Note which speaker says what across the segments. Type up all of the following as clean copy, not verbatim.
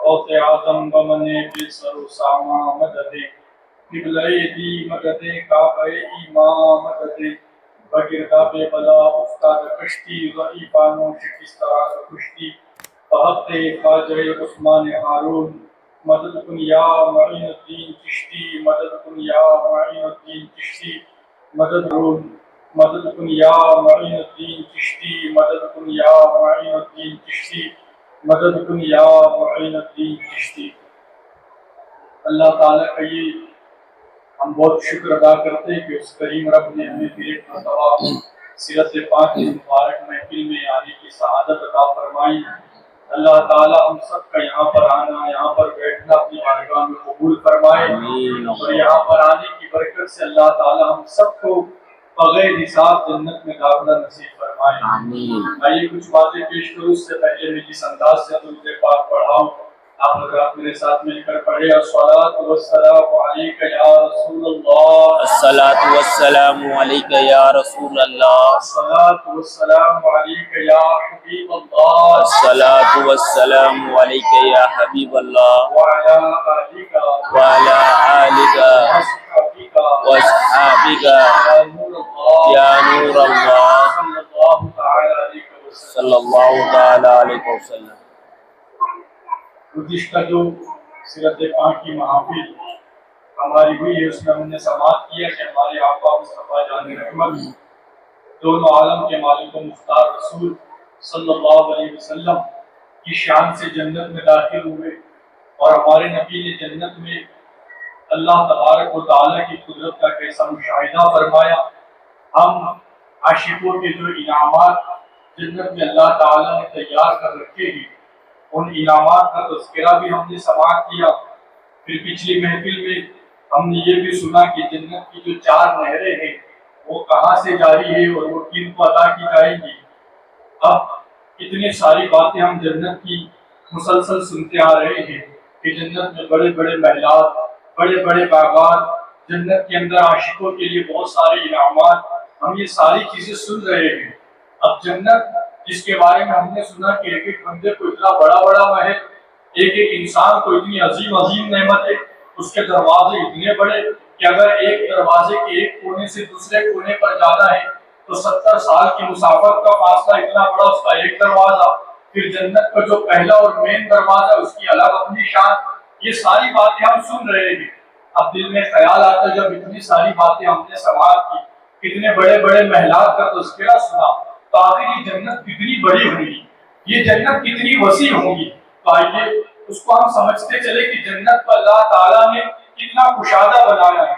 Speaker 1: غوث اعظم بمنے بے سر و ساما مدد قبلہ دی مدد کعبہ ایمان مدد بگرداب بلا افتاد کشتی ضعیفانوں شکستہ کشتی بحق خواجہ عثمان ہارون مدد کن یا معین الدین چشتی مدد کن یا معین الدین چشتی مدد کن مدد کن یا معین الدین چشتی مدد کن یا معین الدین چشتی مدد کن یا معین الدین چشتی۔ اللہ تعالیٰ کا یہ ہم بہت شکر ادا کرتے ہیں کہ اس کریم رب نے ہمیں پھر ایک مرتبہ سیرت پاک کی مبارک محفل میں آنے کی سعادت عطا فرمائی۔ اللہ تعالیٰ ہم سب کا یہاں پر آنا، یہاں پر بیٹھنا اپنی بارگاہ میں قبول فرمائے، اور یہاں پر آنے کی برکت سے اللہ تعالیٰ ہم سب کو بغیر حساب جنت میں داخلہ نصیب فرمائے۔ آئیے کچھ باتیں پیش کروں، اس سے پہلے میں جس انداز سے درود پاک پڑھاؤں آپ حضرات میرے ساتھ مل کر پڑھے۔ الصلاۃ والسلام علیک یا رسول اللہ،
Speaker 2: الصلاۃ والسلام علیک یا رسول اللہ،
Speaker 1: الصلاۃ والسلام علیک یا حبیب اللہ،
Speaker 2: الصلاۃ والسلام علیک یا حبیب اللہ،
Speaker 1: وعلی آلک
Speaker 2: وعلی آلک
Speaker 1: واصحابک
Speaker 2: واصحابک
Speaker 1: یا نور اللہ،
Speaker 2: یا نور اللہ
Speaker 1: صلی اللہ
Speaker 2: صلی اللہ
Speaker 1: تعالی علیہ وسلم۔
Speaker 2: تعالی علیہ وسلم۔
Speaker 1: گزشتہ جو سیرت پاک کی محافل ہماری ہوئی ہے، اس میں ہم نے سماعت کیا کہ ہمارے آقا مصطفیٰ جان رحمت دونوں عالم کے مالک و مختار رسول صلی اللہ علیہ وسلم کی شان سے جنت میں داخل ہوئے، اور ہمارے نبی نے جنت میں اللہ تبارک و تعالیٰ کی قدرت کا کیسا مشاہدہ فرمایا۔ ہم عاشقوں کے جو انعامات جنت میں اللہ تعالیٰ نے تیار کر رکھے ہیں، ان انعامات کا تذکرہ بھی ہم نے سماعت کیا۔ پھر پچھلی محفل میں ہم نے یہ بھی سنا کہ جنت کی جو 4 نہریں ہیں وہ کہاں سے جاری ہے اور وہ کن کو عطا کی جائیں گی۔ اب اتنی ساری باتیں ہم جنت کی مسلسل سنتے آ رہے ہیں کہ جنت میں بڑے بڑے محلات، بڑے بڑے باغات، جنت کے اندر عاشقوں کے لیے بہت سارے انعامات، ہم یہ ساری چیزیں سن رہے ہیں۔ اب جنت جس کے بارے میں ہم نے سنا کہ ایک ایک بندے کو اتنا بڑا بڑا محل، ایک ایک انسان کو اتنی عظیم عظیم نعمتیں، اس کے دروازے اتنے بڑے کہ اگر ایک دروازے کے ایک کونے سے دوسرے کونے پر جانا ہے تو 70 سال کی مسافت کا فاصلہ اتنا بڑا، اس کا ایک دروازہ۔ پھر جنت کا جو پہلا اور مین دروازہ، اس کی الگ اپنی شان۔ یہ ساری باتیں ہم سن رہے ہیں۔ اب دل میں خیال آتا ہے جب اتنی ساری باتیں ہم نے سماعت کی، کتنے بڑے بڑے محلات کا تذکرہ سنا، تو آخر یہ جنت کتنی بڑی ہوگی، یہ جنت کتنی وسیع ہوگی۔ تو آئیے اس کو ہم سمجھتے چلے کہ جنت پر اللہ تعالیٰ نے کتنا کشادہ بنایا ہے،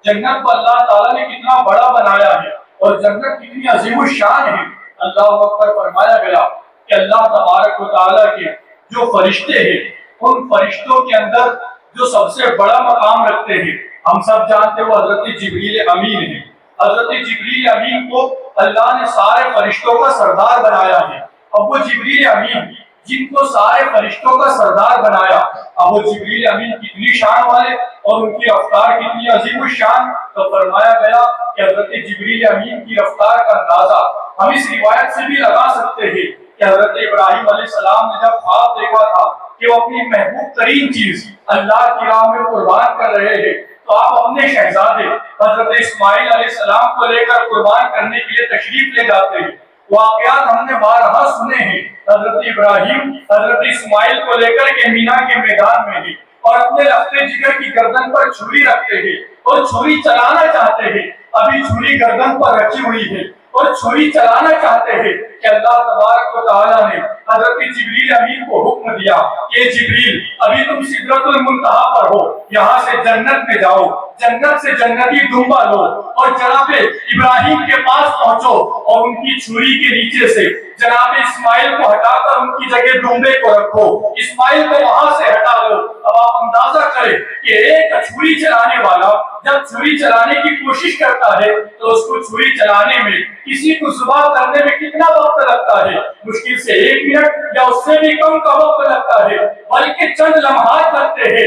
Speaker 1: جنت پر اللہ تعالیٰ نے کتنا بڑا بنایا ہے، اور جنت کتنی عظیم الشان ہے۔ اللہ اکبر فرمایا گیا کہ اللہ تبارک و تعالیٰ کے جو فرشتے ہیں، ان فرشتوں کے اندر جو سب سے بڑا مقام رکھتے ہیں، ہم سب جانتے ہیں وہ حضرت جبریل امین ہیں۔ حضرت جبریل امین کو اللہ نے سارے فرشتوں کا سردار بنایا ہے۔ اب وہ جبریل امین جن کو سارے فرشتوں کا سردار بنایا، اب وہ جبریل امین کتنی شان والے اور ان کی رفتار کتنی عظیم الشان۔ تو فرمایا گیا کہ حضرت جبریل امین کی رفتار کا اندازہ ہم اس روایت سے بھی لگا سکتے ہیں کہ حضرت ابراہیم علیہ السلام نے جب خواب دیکھا تھا کہ وہ اپنی محبوب ترین چیز اللہ کی راہ میں قربان کر رہے ہیں، تو آپ اپنے شہزادے حضرت اسماعیل علیہ السلام کو لے کر قربان کرنے کے لیے تشریف لے جاتے ہیں۔ واقعات ہم نے بارہا سنے ہیں، حضرت ابراہیم حضرت اسماعیل کو لے کر کے مینا کے میدان میں ہیں اور اپنے لختے جگر کی گردن پر چھری رکھتے ہیں اور چھری چلانا چاہتے ہیں۔ ابھی چھری گردن پر رکھی ہوئی ہے اور چھری چلانا چاہتے ہیں کہ اللہ تبارک و تعالیٰ نے حضرت جبریل امین کو حکم دیا کہ جبریل ابھی تم سدرۃ المنتہا پر ہو، یہاں سے جنت میں جاؤ، جنت سے جنتی دمبا لو اور جناب ابراہیم کے پاس پہنچو اور ان کی چھری کے نیچے سے جناب اسماعیل کو ہٹا کر ان کی جگہ ڈومبے کو رکھو، اسماعیل کو وہاں سے ہٹا دو۔ اب آپ اندازہ کریں کہ ایک چھری چلانے والا جب چھری چلانے کی کوشش کرتا ہے تو اس کو چھری چلانے میں، کسی کو ذبح کرنے میں کتنا وقت لگتا ہے؟ مشکل سے 1 منٹ یا اس سے بھی کم کا وقت لگتا ہے، بلکہ چند لمحات لگتے ہیں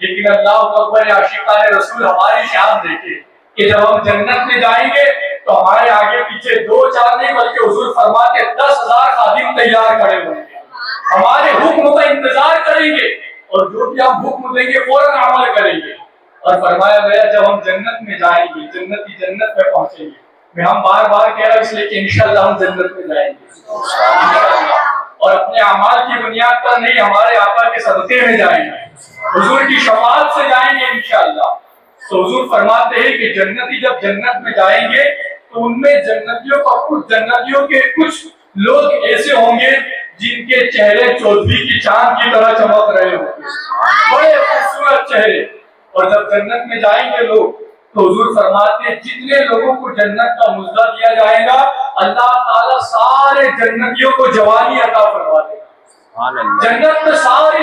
Speaker 1: لیکن اللہ اکبر عاشقان رسول ہماری شان دیکھے کہ جب ہم جنت میں جائیں گے تو ہمارے آگے پیچھے 2-4 نہیں بلکہ حضور فرماتے 10,000 خادم تیار کھڑے ہوں گے، ہمارے حکم کا انتظار کریں گے اور جو بھی ہم حکم دیں گے فوراً عمل کریں گے۔ اور فرمایا گیا جب ہم جنت میں جائیں گے، جنت میں پہنچیں گے، میں ہم بار بار کہہ رہا ہوں اس لیے کہ انشاءاللہ ہم جنت میں جائیں گے اور اپنے اعمال کی بنیاد پر نہیں، ہمارے آقا کے صدقے میں جائیں گے، حضور کی شفاعت سے جائیں گے انشاءاللہ۔ تو حضور فرماتے ہیں کہ جنتی جب جنت میں جائیں گے تو ان میں جنتیوں کے کچھ لوگ ایسے ہوں گے جن کے چہرے چودھویں کی چاند کی طرح چمک رہے ہوں گے، بڑے خوبصورت چہرے۔ اور جب جنت میں جائیں گے لوگ تو حضور فرماتے ہیں جتنے لوگوں کو جنت کا مزدہ دیا جائے گا اللہ تعالیٰ سارے جنتیوں کو جوانی عطا فرما دے گا۔ جنت میں سارے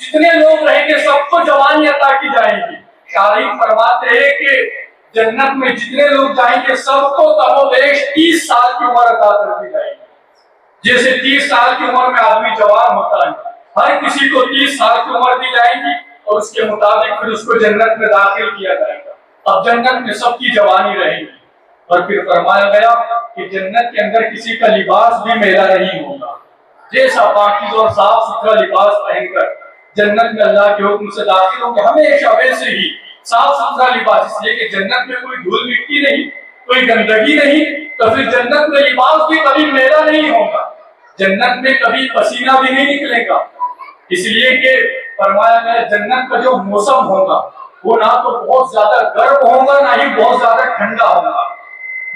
Speaker 1: جتنے لوگ رہیں گے سب کو جوانی عطا کی جائے گی۔ شارحین فرماتے ہیں کہ جنت میں جتنے لوگ جائیں گے سب کو کم و بیش 30 سال کی عمر عطا کر دی جائے گی۔ جیسے 30 سال کی عمر میں آدمی جوان ہوتا ہے، ہر کسی کو 30 سال کی عمر دی جائے گی اور اس کے مطابق پھر اس کو جنت میں داخل کیا جائے گا۔ اب جنت میں سب کی جوانی رہے گی اور پھر فرمایا گیا کہ جنت کے اندر کسی کا لباس بھی میلا نہیں ہوگا، جیسا پاکیزہ اور صاف ستھرا لباس پہن کر جنت میں اللہ کے حکم سے داخل ہوں گے، ہمیشہ ویسے ہی صاف ستھرا لباس، اس لیے کہ جنت میں کوئی دھول مٹی نہیں، کوئی گندگی نہیں، تو پھر جنت میں لباس بھی کبھی میلا نہیں ہوگا، جنت میں کبھی پسینہ بھی نہیں نکلے گا، اس لیے کہ فرمایا گیا جنت کا جو موسم ہوگا وہ نہ تو بہت زیادہ گرم ہوگا نہ ہی بہت زیادہ ٹھنڈا ہوگا،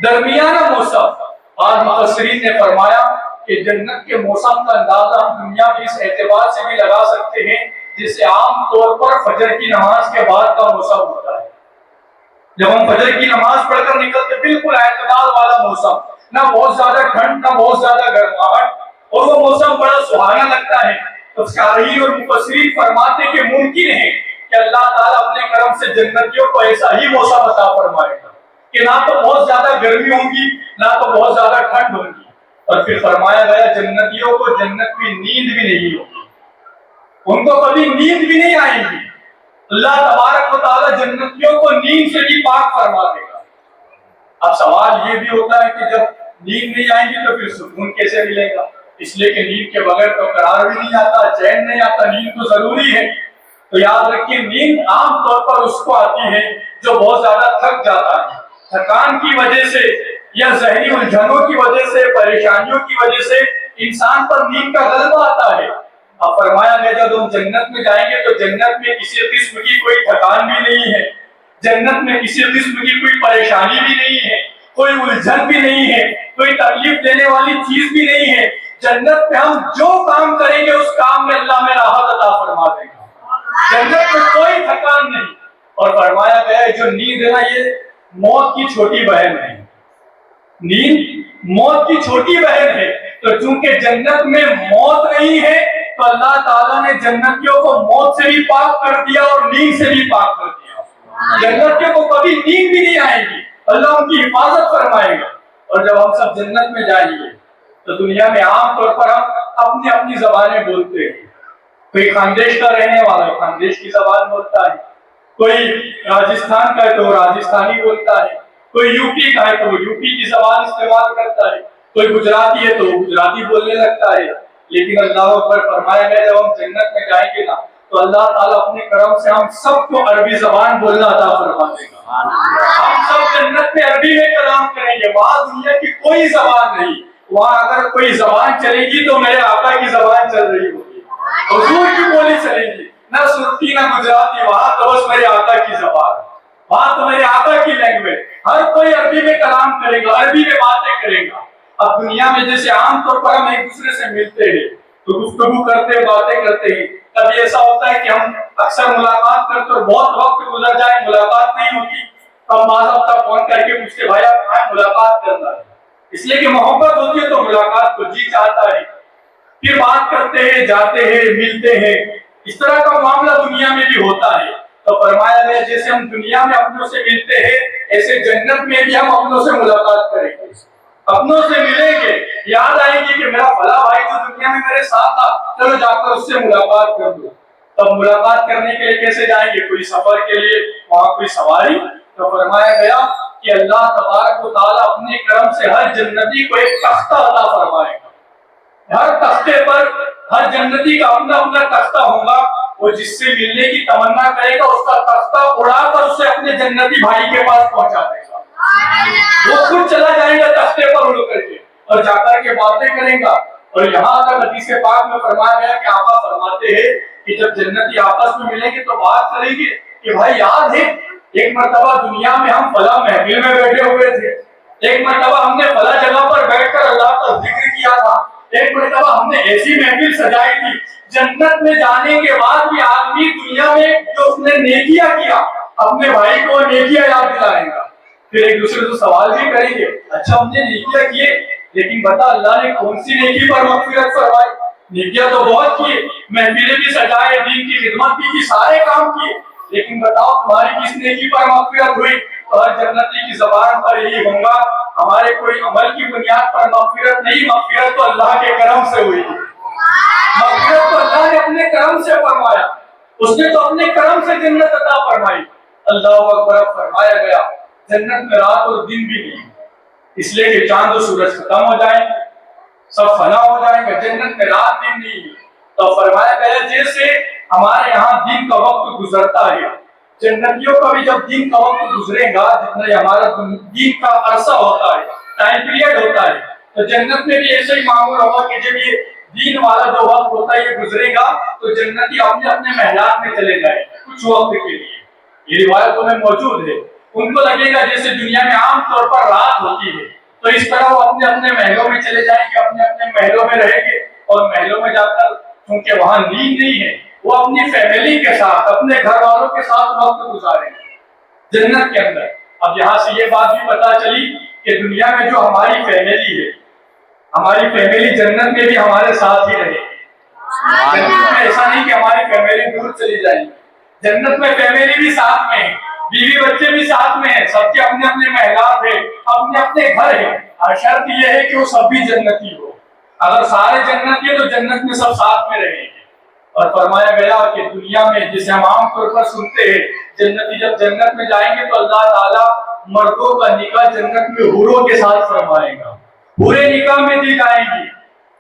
Speaker 1: درمیانہ موسم۔ آج مفسرین نے فرمایا کہ جنت کے موسم کا اندازہ ہم دنیا میں اس اعتبار سے بھی لگا سکتے ہیں جسے عام طور پر فجر کی نماز کے بعد کا موسم ہوتا ہے۔ جب ہم فجر کی نماز پڑھ کر نکلتے بالکل اعتدال والا موسم، نہ بہت زیادہ ٹھنڈ نہ بہت زیادہ گرماہٹ، اور وہ موسم بڑا سہانا لگتا ہے۔ تو شارحین اور مفسرین فرماتے ہیں کہ ممکن ہے کہ اللہ تعالیٰ اپنے کرم سے جنتیوں کو ایسا ہی موسم عطا فرمائے گا کہ نہ تو بہت زیادہ گرمی ہوگی نہ تو بہت زیادہ ٹھنڈ ہوگی۔ اور پھر فرمایا گیا جنتیوں کو جنت میں نیند بھی نہیں ہوگی، ان کو کبھی نیند بھی نہیں آئے گی، اللہ تبارک و تعالیٰ جنتیوں کو نیند سے بھی پاک فرما دے گا۔ اب سوال یہ بھی ہوتا ہے کہ جب نیند نہیں آئے گی تو پھر سکون کیسے ملے گا؟ اس لیے کہ نیند کے بغیر تو قرار بھی نہیں آتا، چین نہیں آتا، نیند تو ضروری ہے۔ تو یاد رکھیے نیند عام طور پر اس کو آتی ہے جو بہت زیادہ تھک جاتا ہے، تھکان کی وجہ سے یا ذہنی الجھنوں کی وجہ سے، پریشانیوں کی وجہ سے انسان پر نیند کا غلبہ آتا ہے۔ اب فرمایا گیا جب ہم جنت میں جائیں گے تو جنت میں کسی قسم کی کوئی تھکان بھی نہیں ہے، جنت میں کسی قسم کی کوئی پریشانی بھی نہیں ہے، کوئی الجھن بھی نہیں ہے، کوئی تکلیف دینے والی چیز بھی نہیں ہے۔ جنت میں ہم جو کام کریں گے اس کام میں اللہ میں راحت عطا فرما دے گا، جنت میں کوئی تھکان نہیں۔ اور فرمایا گیا ہے جو نیند ہے نا یہ موت کی چھوٹی بہن ہے، نیند موت کی چھوٹی بہن ہے۔ تو چونکہ جنت میں موت نہیں ہے تو اللہ تعالیٰ نے جنتیوں کو موت سے بھی پاک کر دیا اور نیند سے بھی پاک کر دیا، جنتیوں کو کبھی نیند بھی نہیں آئے گی، اللہ ان کی حفاظت فرمائے گا۔ اور جب ہم سب جنت میں جائیں گے تو دنیا میں عام طور پر ہم اپنی اپنی زبانیں بولتے ہیں، کوئی خاندیش کا رہنے والا ہے خاندیش کی زبان بولتا ہے، کوئی راجستھان کا ہے تو وہ راجستھانی بولتا ہے، کوئی یو پی کا ہے تو وہ یو پی کی زبان استعمال کرتا ہے، کوئی گجراتی ہے تو وہ گجراتی بولنے لگتا ہے۔ لیکن اللہ اکبر فرمایا گیا جب ہم جنت میں جائیں گے نا تو اللہ تعالیٰ اپنے کرم سے ہم سب کو عربی زبان بولنا عطا فرما دے گا، ہم سب جنت میں عربی میں کلام کریں گے، وہاں دنیا کی کوئی زبان نہیں، وہاں اگر کوئی زبان چلے گی تو میرے آقا کی زبان چل رہی ہوگی، حضور کی بولی چلے گی، نہ سرتی نہ گجراتی، وہاں تو بس میرے آقا کی زبان، وہاں تو میرے آقا کی لینگویج، ہر کوئی عربی میں کلام کرے گا، عربی میں باتیں کرے گا۔ اب دنیا میں جیسے عام طور پر ہم ایک دوسرے سے ملتے ہیں تو گفتگو کرتے باتیں کرتے ہیں، کبھی ایسا ہوتا ہے کہ ہم اکثر ملاقات کرتے اور بہت وقت گزر جائے ملاقات نہیں ہوتی، ہم بعض ہفتہ فون کر کے پوچھتے بھائی آپ کہاں ملاقات کرنا ہے، اس لیے کہ محبت ہوتی ہے تو ملاقات کو جی چاہتا ہے، پھر بات کرتے ہیں جاتے ہیں ملتے ہیں، اس طرح کا معاملہ دنیا میں بھی ہوتا ہے۔ تو فرمایا گیا جیسے ہم دنیا میں اپنوں سے ملتے ہیں ایسے جنت میں بھی ہم اپنوں سے ملاقات کریں گے، اپنوں سے ملیں گے، یاد آئے گی کہ میرا فلاں بھائی جو دنیا میں میرے ساتھ تھا چلو جا کر اس سے ملاقات کر دو، تب ملاقات کرنے کے لیے کیسے جائیں گے؟ کوئی سفر کے لیے وہاں کوئی سواری؟ تو فرمایا گیا کہ اللہ تبارک و تعالیٰ اپنے کرم سے ہر جنتی کو ایک تختہ عطا فرمائے گا. ہر تختے پر ہر جنتی کا اپنا اپنا تختہ ہوگا. وہ جس سے ملنے کی تمنا کرے گا اس کا تختہ اڑا کر اسے اپنے جنتی بھائی کے پاس پہنچا دے گا. وہ خود چلا جائے گا تختے پر اڑ کر کے اور جا کر کے باتیں کرے گا. اور یہاں تک حدیث پاک میں فرمایا گیا کہ آقا فرماتے ہیں کہ جب جنتی آپس میں ملیں گے تو بات کریں گے کہ بھائی یاد ہے ایک مرتبہ دنیا میں ہم فلاں محفل میں بیٹھے ہوئے تھے, ایک مرتبہ ہم نے فلاں جگہ پر بیٹھ کر اللہ کا ذکر کیا تھا, ایک مرتبہ ہم نے ایسی محفل سجائی تھی. جنت میں جانے کے بعد بھی آدمی دنیا میں جو اس نے نیکیاں کیا اپنے بھائی کو نیکیاں یاد دلائے گا. پھر ایک دوسرے سے سوال بھی کریں گے اچھا ہم نے نیکیاں کیے لیکن بتا اللہ نے کون سی نیکی پر مغفرت فرمائی؟ نیکیاں تو بہت کیے, محفلیں بھی سجائے, دین کی خدمت بھی کی, سارے کام کیے, لیکن بتاؤ تمہاری کس نیکی پر مغفرت ہوئی؟ تو ہر جنتی کی زبان پر یہی ہوگا ہمارے کوئی عمل کی بنیاد پر مغفرت نہیں, مغفرت تو اللہ کے کرم سے ہوئی. مغفرت تو اللہ نے اپنے کرم سے فرمایا, اس نے تو اپنے کرم سے جنت عطا فرمائی. اللہ اکبر. فرمایا گیا جنت میں رات اور دن بھی نہیں, اس لیے کہ چاند و سورج ختم ہو جائیں گے, سب فنا ہو جائیں گے. جنت میں رات دن نہیں. تو فرمایا گیا جیسے ہمارے یہاں دن کا وقت گزرتا ہے, جنتیوں کا بھی جب دن کا وقت گزرے گا جتنا ہمارا دن کا عرصہ ہوتا ہے, ٹائم پیریڈ ہوتا ہے, تو جنت میں بھی ایسا ہی معمول ہوگا کہ جب یہ دین والا جو وقت ہوتا ہے یہ گزرے گا تو جنتی اپنے اپنے محلات میں چلے جائیں گے کچھ وقت کے لیے. یہ روایتوں میں موجود ہے. ان کو لگے گا جیسے دنیا میں عام طور پر رات ہوتی ہے, تو اس طرح وہ اپنے اپنے محلوں میں چلے جائیں گے, اپنے اپنے محلوں میں رہیں گے. اور محلوں میں جا کر کیونکہ وہاں نیند نہیں ہے, وہ اپنی فیملی کے ساتھ اپنے گھر والوں کے ساتھ وقت گزاریں گے جنت کے اندر. اب یہاں سے یہ بات بھی پتا چلی کہ دنیا میں جو ہماری فیملی ہے, ہماری فیملی جنت میں بھی ہمارے ساتھ ہی رہے گی. جنت میں ایسا نہیں کہ ہماری فیملی دور چلی جائے گی. جنت میں فیملی بھی ساتھ میں ہے, بیوی بچے بھی ساتھ میں ہیں, سب کے اپنے اپنے محلات ہیں, اپنے اپنے گھر ہیں. اور شرط یہ ہے کہ وہ سب بھی جنتی ہو. اگر سارے جنتی ہیں تو جنت میں سب ساتھ میں رہیں گے. اور فرمایا گیا کہ دنیا میں جسے ہم عام طور پر سنتے ہیں جنتی جب جنت میں جائیں گے تو اللہ تعالیٰ مردوں کا نکاح جنت میں حوروں کے ساتھ فرمائے گا, حوریں نکاح میں دی جائیں گی.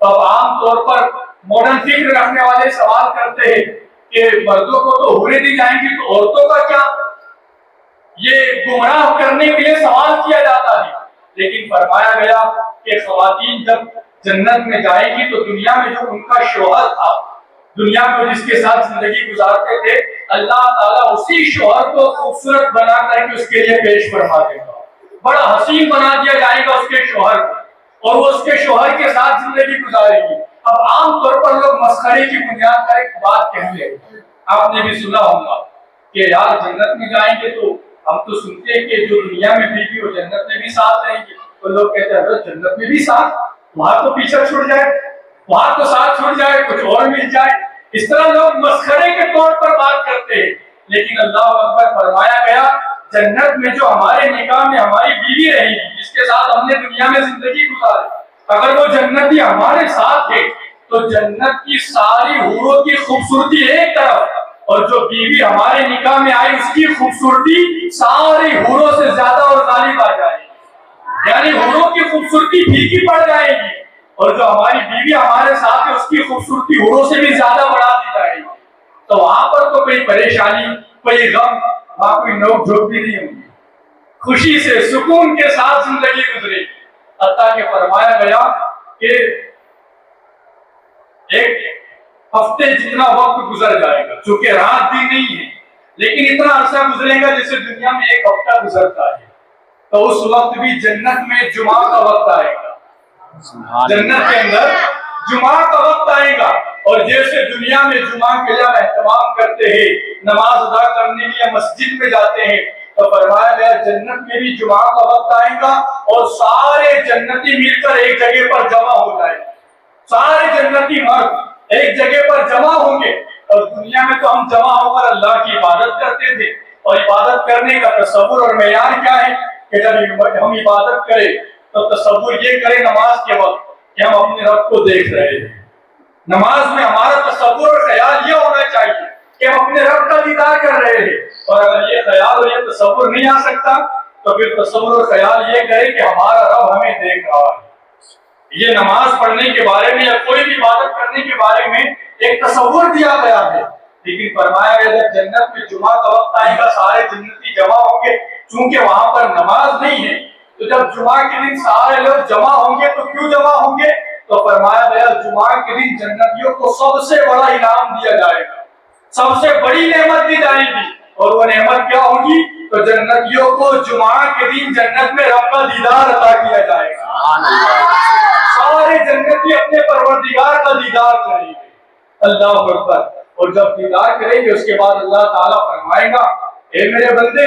Speaker 1: تو عام طور پر ماڈرن فکر رکھنے والے سوال کرتے ہیں کہ مردوں کو تو حوریں دی جائیں گی تو عورتوں کا کیا؟ یہ گمراہ کرنے کے لیے سوال کیا جاتا ہے. لیکن فرمایا گیا کہ خواتین جب جنت میں جائیں گی تو دنیا میں جو ان کا شوہر تھا, دنیا میں جس کے ساتھ زندگی گزارتے تھے, اللہ تعالیٰ اسی شوہر کو خوبصورت بنا کر کے اس کے لیے پیش فرما دے گا. بڑا حسین بنا دیا جائے گا اس کے شوہر کو, اور وہ اس کے شوہر کے ساتھ زندگی گزارے گی. اب عام طور پر لوگ مسخرے کی بنیاد پر ایک بات کہیں گے, آپ نے بھی سنا ہوگا کہ یار جنت میں جائیں گے تو ہم تو سنتے ہیں کہ جو دنیا میں بیوی وہ جنت میں بھی ساتھ رہیں گے. تو لوگ کہتے ہیں اگر جنت میں بھی ساتھ, وہاں تو پیچھے چھوڑ جائے, وہاں تو ساتھ چھوڑ جائے, کچھ اور مل جائے. اس طرح لوگ مسخرے کے طور پر بات کرتے ہیں. لیکن اللہ اکبر. فرمایا گیا جنت میں جو ہمارے نکاح میں ہماری بیوی رہے گی, جس کے ساتھ ہم نے دنیا میں زندگی گزاری, اگر وہ جنتی ہمارے ساتھ ہے تو جنت کی ساری حوروں کی خوبصورتی ایک طرف, اور جو بیوی ہمارے نکاح میں آئی اس کی خوبصورتی ساری حوروں سے زیادہ اور غالب آ جائے گی. یعنی حوروں کی خوبصورتی پھیکی پڑ جائے گی, اور جو ہماری بیوی ہمارے ساتھ ہے اس کی خوبصورتی حوروں سے بھی زیادہ بڑھا دی جائے گی. تو وہاں پر تو کوئی پریشانی, کوئی غم, وہاں کوئی نوک جھوک بھی نہیں ہوگی, خوشی سے سکون کے ساتھ زندگی گزرے گی. حتیٰ کہ فرمایا گیا کہ ایک ہفتے جتنا وقت گزر جائے گا, چونکہ رات دن نہیں ہے, لیکن اتنا عرصہ گزرے گا جیسے دنیا میں ایک ہفتہ گزرتا ہے. تو اس وقت بھی جنت میں جمعہ کا وقت آئے گا, جنت کے اندر جمعہ کا وقت آئے گا. اور جیسے دنیا میں جمعہ کے لیے اہتمام کرتے ہیں, نماز ادا کرنے کے لیے مسجد میں جاتے ہیں, تو فرمایا گیا جنت میں بھی جمعہ کا وقت آئے گا اور سارے جنتی مل کر ایک جگہ پر جمع ہو جائیں گے. سارے جنتی مرد ایک جگہ پر جمع ہوں گے. اور دنیا میں تو ہم جمع ہو کر اللہ کی عبادت کرتے تھے, اور عبادت کرنے کا تصور اور معیار کیا ہے کہ جب ہم عبادت کریں تو تصور یہ کریں نماز کے وقت کہ ہم اپنے رب کو دیکھ رہے ہیں. نماز میں ہمارا تصور اور خیال یہ ہونا چاہیے کہ ہم اپنے رب کا دیدار کر رہے ہیں. اور اگر یہ خیال اور یہ تصور نہیں آ سکتا تو پھر تصور اور خیال یہ کرے کہ ہمارا رب ہمیں دیکھ رہا ہے. یہ نماز پڑھنے کے بارے میں یا کوئی بھی عبادت کرنے کے بارے میں ایک تصور دیا گیا ہے، لیکن فرمایا گیا جب جنت میں جمعہ کا وقت آئے گا سارے جنتی جمع ہوں گے. چونکہ وہاں پر نماز نہیں ہے تو جب جمعہ کے دن سارے لوگ جمع ہوں گے تو کیوں جمع ہوں گے؟ تو فرمایا گیا جمعہ کے دن جنتیوں کو سب سے بڑا انعام دیا جائے گا، سب سے بڑی نعمت دی جائے گی. اور وہ نعمت کیا ہوگی؟ تو جنتیوں کو جمعہ کے دن جنت میں رب کا دیدار عطا کیا جائے گا. سارے جنتی اپنے پروردگار کا دیدار کریں گے. اللہ اکبر. اور جب دیدار کریں گے اس کے بعد اللہ تعالیٰ فرمائے گا اے میرے بندے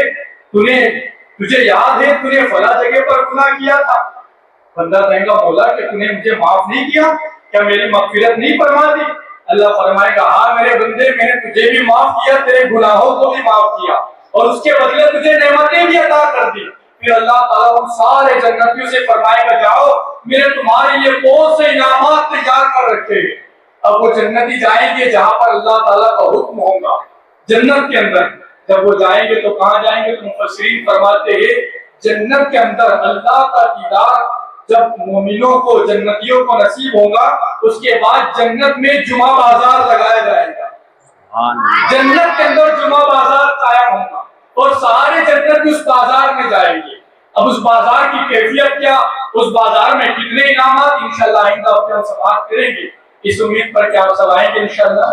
Speaker 1: تجھے یاد ہے تو نے فلاں جگہ پر گناہ کیا تھا؟ بندہ کہے گا مولا کہ تو نے مجھے معاف نہیں کیا، کیا میری مغفرت نہیں فرما دی؟ اللہ فرمائے گا ہاں میرے بندے میں نے تجھے بھی معاف کیا، تیرے گناہوں کو بھی معاف کیا اور اس کے بدلے تجھے نعمتیں بھی عطا کر دی. پھر اللہ تعالیٰ ان سارے جنتیوں سے فرمائے گا جاؤ میں نے تمہارے لیے بہت سے انعامات تیار کر رکھے ہیں. اب وہ جنتی جائیں گے جہاں پر اللہ تعالیٰ کا حکم ہوگا جنت کے اندر. جب وہ جائیں گے تو کہاں جائیں گے؟ تو مفسرین فرماتے ہیں جنت کے اندر اللہ کا دیدار جب مومنوں کو جنتیوں کو نصیب ہوگا اس کے بعد جنت میں جمعہ بازار لگایا جائے گا. جنت کے اندر جمعہ بازار قائم ہوگا اور سارے جنت اس بازار میں جائیں گے. اب اس بازار کی کیفیت کیا، اس بازار میں کتنے انعامات، انشاءاللہ آئندہ آپ ہم سماعت کریں گے اس امید پر کہ آپ سب آئیں گے انشاءاللہ.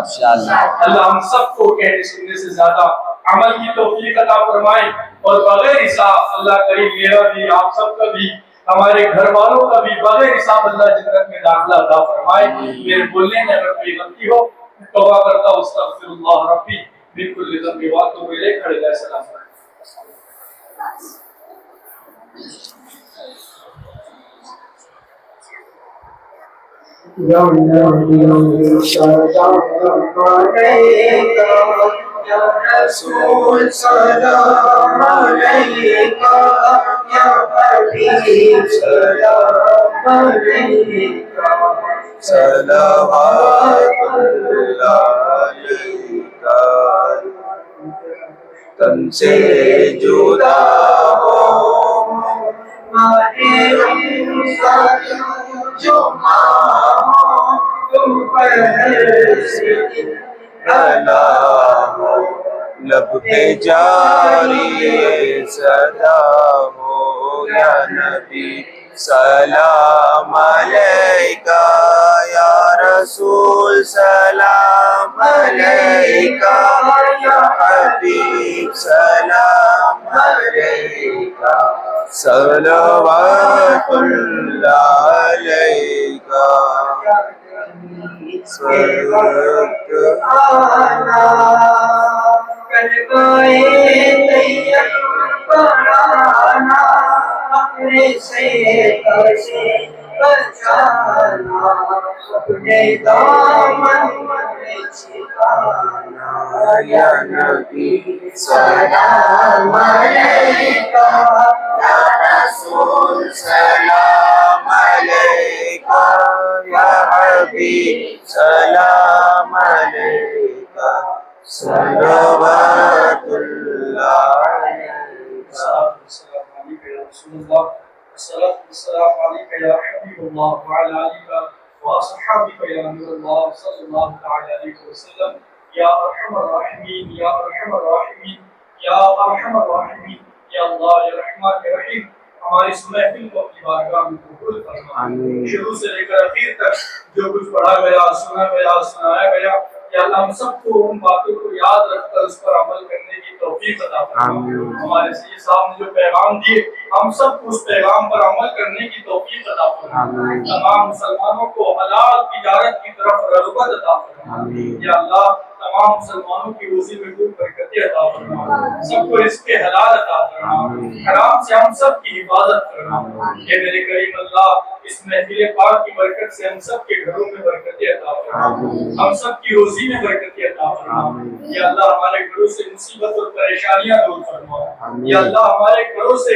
Speaker 1: اللہ ہم سب کو کہنے سننے سے زیادہ عمل کی توفیق عطا فرمائے اور بغیر حساب اللہ کریم میرا بھی آپ سب کا بھی ہمارے گھر والوں کا بھی بغیر حساب اللہ جنت میں داخلہ عطا فرمائے. میرے بولنے میں اگر کوئی غلطی ہو توبہ کرتا ہوں استغفر اللہ ربی من کل ذنب واتوب الیہ. کھڑے جائے سلام.
Speaker 3: یا رسول سلام علیکہ یا حبیب سلام علیکہ صلوات اللہ علیکہ. تم سے جدا ہو ہمارے جو تم پر سے بلا ہو لب پہ جاری صدا ہو یا نبی سلام علیکہ یا رسول سلام علیکہ یا حبیب سلام علیکہ صلوات اللہ علیکہ. کلمائے طیب پڑھانا اپنے سے بچانا اپنے دامن میں چھپانا یا نبی سلام علیکہ یا رسول سلام علیکہ یا حبیب سلام علیکہ صلوات اللہ علیکہ.
Speaker 1: الصلاة والسلام عليك يا حبيب الله وعلى آلك وأصحابك يا نور الله صلى الله تعالى عليه وسلم. يا أرحم الراحمين يا أرحم الراحمين يا أرحم الراحمين يا الله يا رحمن يا رحيم. ہماری اس محفل کو اپنی بارگاہ میں قبول فرما. شروع سے لے کر اخیر تک جو کچھ پڑھا گیا سنا گیا سنایا گیا یا اللہ ہم سب کو ان باتوں کو یاد رکھ کر اس پر عمل کرنے کی توفیق عطا فرما. ہمارے سید صاحب نے جو پیغام دیے ہم سب کو اس پیغام پر عمل کرنے کی توفیق عطا فرما. تمام مسلمانوں کو حلال تجارت کی طرف رغبت عطا فرما. یا اللہ تمام مسلمانوں کی روزی میں خوب برکتیں عطا فرما. سب کو رزق حلال عطا فرما. حرام سے ہم سب کی حفاظت فرما. اے میرے کریم اللہ اس محفل پاک کی برکت سے ہم سب کے گھروں میں برکتیں عطا فرما. ہم سب کی روزی میں برکتیں عطا فرما. یا اللہ ہمارے گھروں سے مصیبت اور پریشانیاں دور فرما. یا اللہ ہمارے گھروں سے